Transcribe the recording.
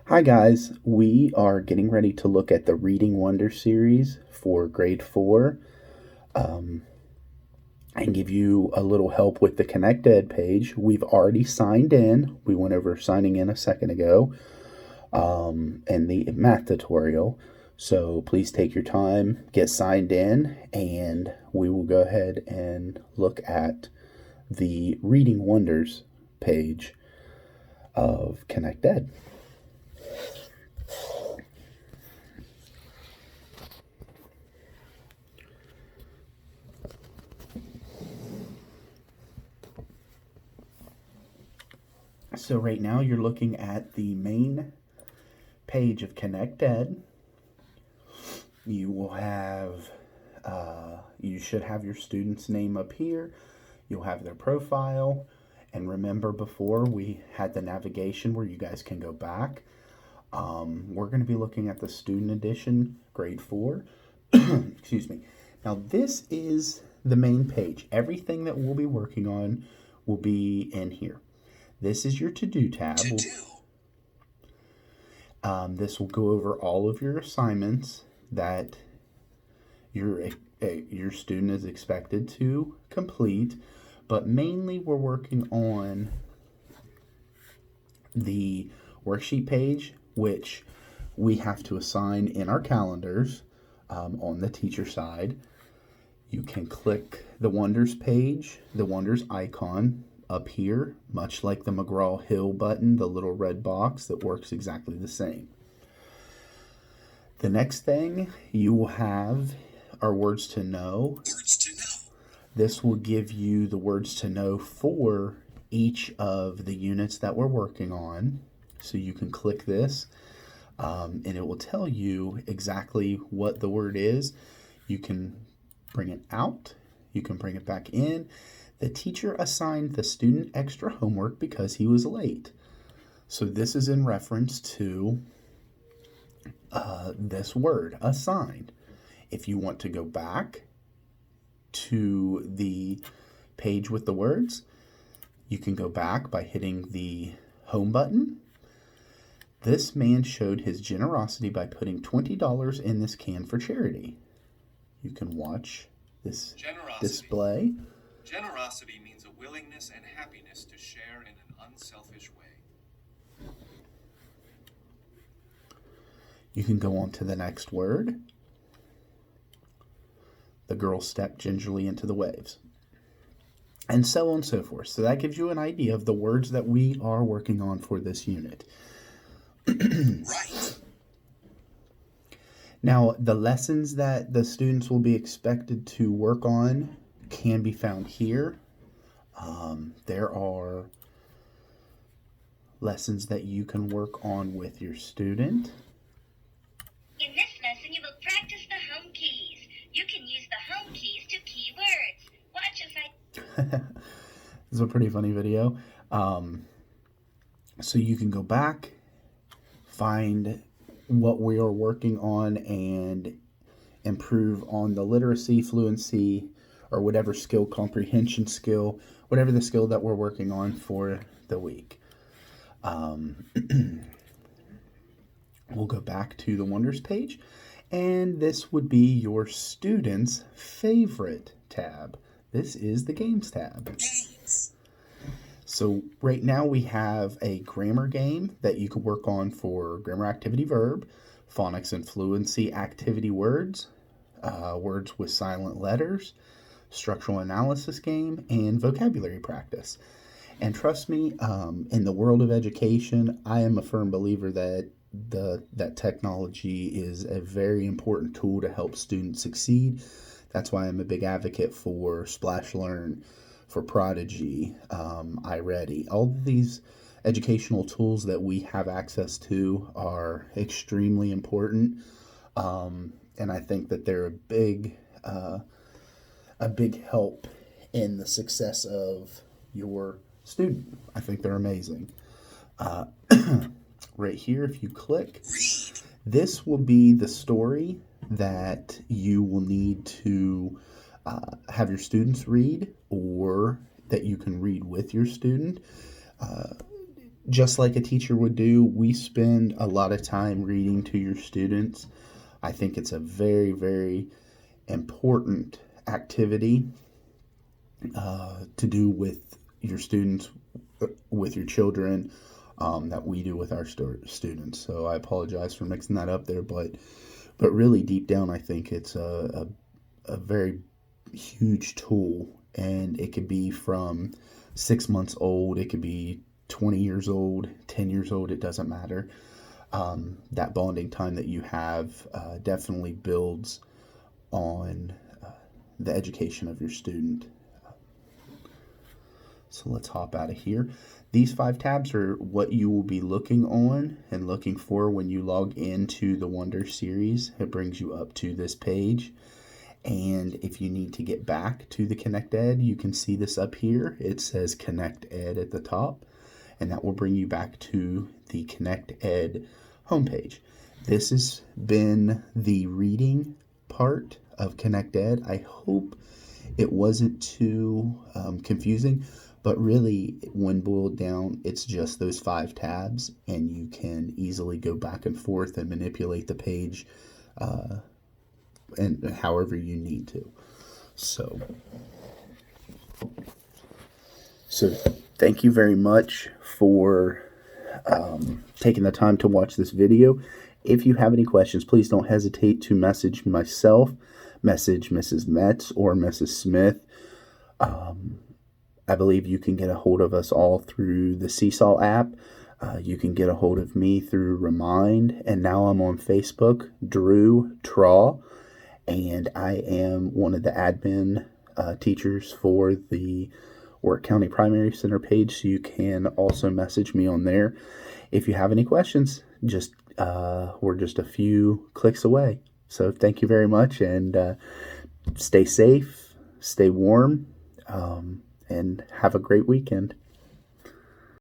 Hi, guys. We are getting ready to look at the Reading Wonder series for grade 4 um, and give you a little help with the Connect Ed page. We've already signed in. We went over signing in a second ago in the math tutorial. So please take your time, get signed in, and we will go ahead and look at the Reading Wonders page of Connect Ed. So right now you're looking at the main page of Connect Ed. You will have, you should have your student's name up here. You'll have their profile. And remember, before we had the navigation where you guys can go back. We're going to be looking at the student edition, grade 4. Excuse me. Now, this is the main page. Everything that we'll be working on will be in here. This is your to-do tab. This will go over all of your assignments that your student is expected to complete, but mainly we're working on the worksheet page, which we have to assign in our calendars on the teacher side. You can click the Wonders page, the Wonders icon up here, much like the McGraw-Hill button, the little red box that works exactly the same. The next thing you will have are words to know. This will give you the words to know for each of the units that we're working on. So you can click this and it will tell you exactly what the word is. You can bring it out, you can bring it back in. The teacher assigned the student extra homework because he was late. So this is in reference to this word, assigned. If you want to go back to the page with the words, you can go back by hitting the home button. This man showed his generosity by putting $20 in this can for charity. You can watch this display. Generosity means a willingness and happiness to share in an unselfish way. You can go on to the next word. The girl stepped gingerly into the waves. And so on and so forth. So that gives you an idea of the words that we are working on for this unit. Right. Now, the lessons that the students will be expected to work on can be found here. There are lessons that you can work on with your student. In this lesson, you will practice the home keys. You can use the home keys to key words. Watch as I... This is a pretty funny video. So you can go back, find what we are working on, and improve on the literacy, fluency, or whatever skill, comprehension skill, whatever the skill that we're working on for the week. We'll go back to the Wonders page, and this would be your student's favorite tab. This is the Games tab. Games. So right now we have a grammar game that you can work on for grammar activity verb, phonics and fluency activity words, words with silent letters, structural analysis game, and vocabulary practice. And trust me, in the world of education, I am a firm believer that that technology is a very important tool to help students succeed. That's why I'm a big advocate for Splash Learn, for Prodigy, iReady. All of these educational tools that we have access to are extremely important, and I think that they're a big help in the success of your student. I think they're amazing. Right here, if you click, this will be the story that you will need to have your students read, or that you can read with your student. just like a teacher would do, we spend a lot of time reading to your students. I think it's a very, very important activity to do with your students, with your children, that we do with our students. So I apologize for mixing that up there, but really deep down, I think it's a very huge tool, and it could be from 6 months old, it could be 20 years old, 10 years old, it doesn't matter. That bonding time that you have definitely builds on the education of your student. So let's hop out of here. These 5 tabs are what you will be looking on and looking for when you log into the Wonder series. It brings you up to this page. And if you need to get back to the Connect Ed, you can see this up here. It says Connect Ed at the top, and that will bring you back to the Connect Ed homepage. This has been the reading part of Connect Ed. I hope it wasn't too confusing, but really, when boiled down, it's just those 5 tabs, and you can easily go back and forth and manipulate the page and however you need to. So thank you very much for taking the time to watch this video. If you have any questions, please don't hesitate to message myself, message Mrs. Metz or Mrs. Smith. I believe you can get a hold of us all through the Seesaw app. You can get a hold of me through Remind, and now I'm on Facebook, Drew Traw, and I am one of the admin teachers for the Work County Primary Center page, so you can also message me on there. If you have any questions, we're just a few clicks away. So thank you very much, and stay safe, stay warm, and have a great weekend.